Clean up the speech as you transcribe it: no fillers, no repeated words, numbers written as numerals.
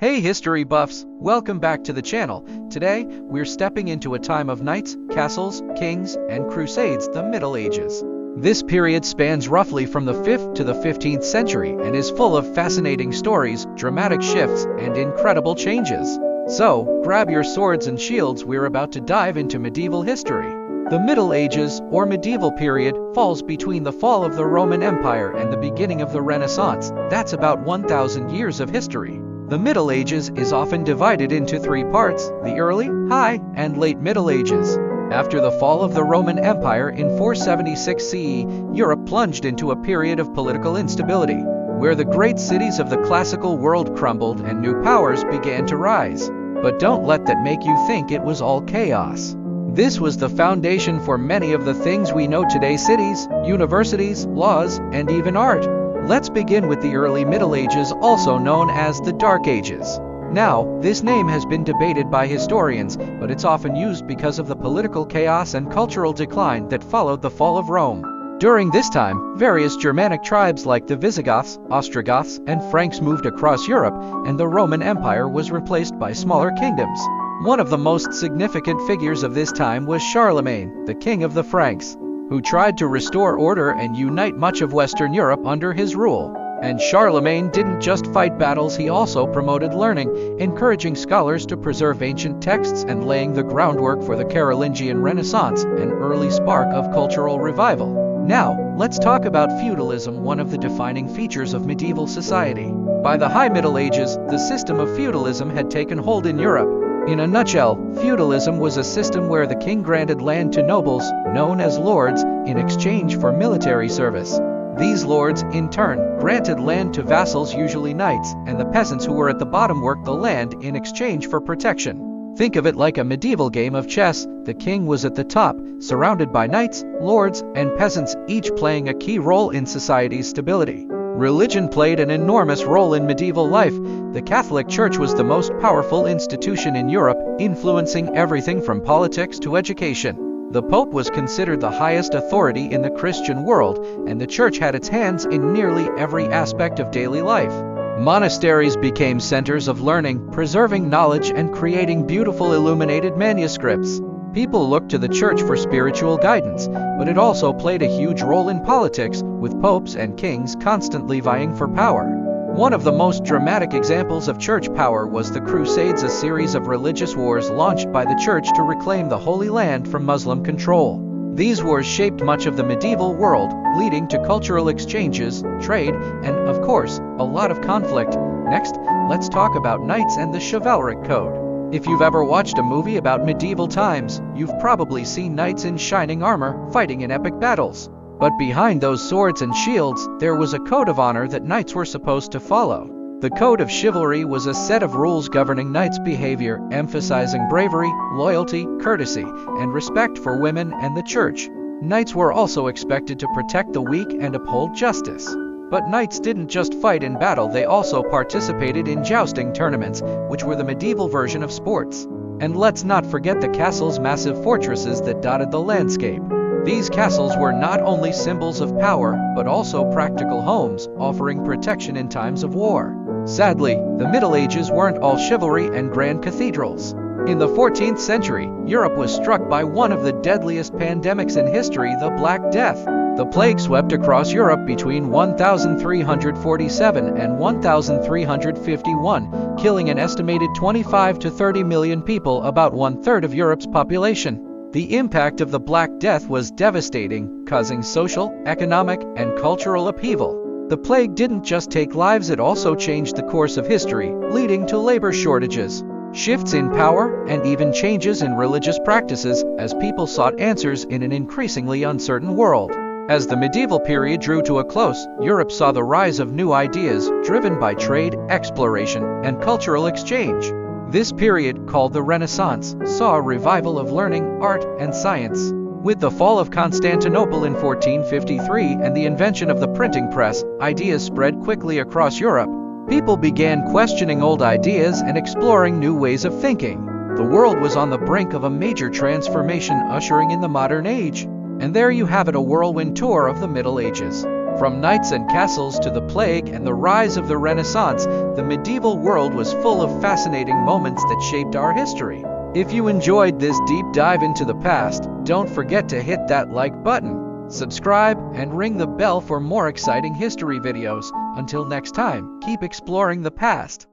Hey history buffs, welcome back to the channel. Today, we're stepping into a time of knights, castles, kings, and crusades, the Middle Ages. This period spans roughly from the 5th to the 15th century and is full of fascinating stories, dramatic shifts, and incredible changes. So, grab your swords and shields, we're about to dive into medieval history. The Middle Ages, or medieval period, falls between the fall of the Roman Empire and the beginning of the Renaissance. That's about 1,000 years of history. The Middle Ages is often divided into three parts: the early, high, and late Middle Ages. After the fall of the Roman Empire in 476 CE, Europe plunged into a period of political instability, where the great cities of the classical world crumbled and new powers began to rise. But don't let that make you think it was all chaos. This was the foundation for many of the things we know today: cities, universities, laws, and even art. Let's begin with the early Middle Ages, also known as the Dark Ages. Now, this name has been debated by historians, but it's often used because of the political chaos and cultural decline that followed the fall of Rome. During this time, various Germanic tribes like the Visigoths, Ostrogoths, and Franks moved across Europe, and the Roman Empire was replaced by smaller kingdoms. One of the most significant figures of this time was Charlemagne, the king of the Franks, who tried to restore order and unite much of Western Europe under his rule. And Charlemagne didn't just fight battles, he also promoted learning, encouraging scholars to preserve ancient texts and laying the groundwork for the Carolingian Renaissance, an early spark of cultural revival. Now, let's talk about feudalism, one of the defining features of medieval society. By the High Middle Ages, the system of feudalism had taken hold in Europe. In a nutshell, feudalism was a system where the king granted land to nobles, known as lords, in exchange for military service. These lords, in turn, granted land to vassals, usually knights, and the peasants who were at the bottom worked the land in exchange for protection. Think of it like a medieval game of chess. The king was at the top, surrounded by knights, lords, and peasants, each playing a key role in society's stability. Religion played an enormous role in medieval life. The Catholic Church was the most powerful institution in Europe, influencing everything from politics to education. The Pope was considered the highest authority in the Christian world, and the Church had its hands in nearly every aspect of daily life. Monasteries became centers of learning, preserving knowledge and creating beautiful illuminated manuscripts. People looked to the church for spiritual guidance, but it also played a huge role in politics, with popes and kings constantly vying for power. One of the most dramatic examples of church power was the Crusades, a series of religious wars launched by the church to reclaim the Holy Land from Muslim control. These wars shaped much of the medieval world, leading to cultural exchanges, trade, and, of course, a lot of conflict. Next, let's talk about knights and the chivalric code. If you've ever watched a movie about medieval times, you've probably seen knights in shining armor, fighting in epic battles. But behind those swords and shields, there was a code of honor that knights were supposed to follow. The Code of Chivalry was a set of rules governing knights' behavior, emphasizing bravery, loyalty, courtesy, and respect for women and the church. Knights were also expected to protect the weak and uphold justice. But knights didn't just fight in battle, they also participated in jousting tournaments, which were the medieval version of sports. And let's not forget the castles, massive fortresses that dotted the landscape. These castles were not only symbols of power, but also practical homes, offering protection in times of war. Sadly, the Middle Ages weren't all chivalry and grand cathedrals. In the 14th century, Europe was struck by one of the deadliest pandemics in history, the Black Death. The plague swept across Europe between 1347 and 1351, killing an estimated 25 to 30 million people, about one-third of Europe's population. The impact of the Black Death was devastating, causing social, economic, and cultural upheaval. The plague didn't just take lives, it also changed the course of history, leading to labor shortages, shifts in power, and even changes in religious practices as people sought answers in an increasingly uncertain world. As the medieval period drew to a close, Europe saw the rise of new ideas driven by trade, exploration, and cultural exchange. This period, called the Renaissance, saw a revival of learning, art, and science. With the fall of Constantinople in 1453 and the invention of the printing press, ideas spread quickly across Europe. People began questioning old ideas and exploring new ways of thinking. The world was on the brink of a major transformation, ushering in the modern age. And there you have it, a whirlwind tour of the Middle Ages. From knights and castles to the plague and the rise of the Renaissance, the medieval world was full of fascinating moments that shaped our history. If you enjoyed this deep dive into the past, don't forget to hit that like button, subscribe, and ring the bell for more exciting history videos. Until next time, keep exploring the past.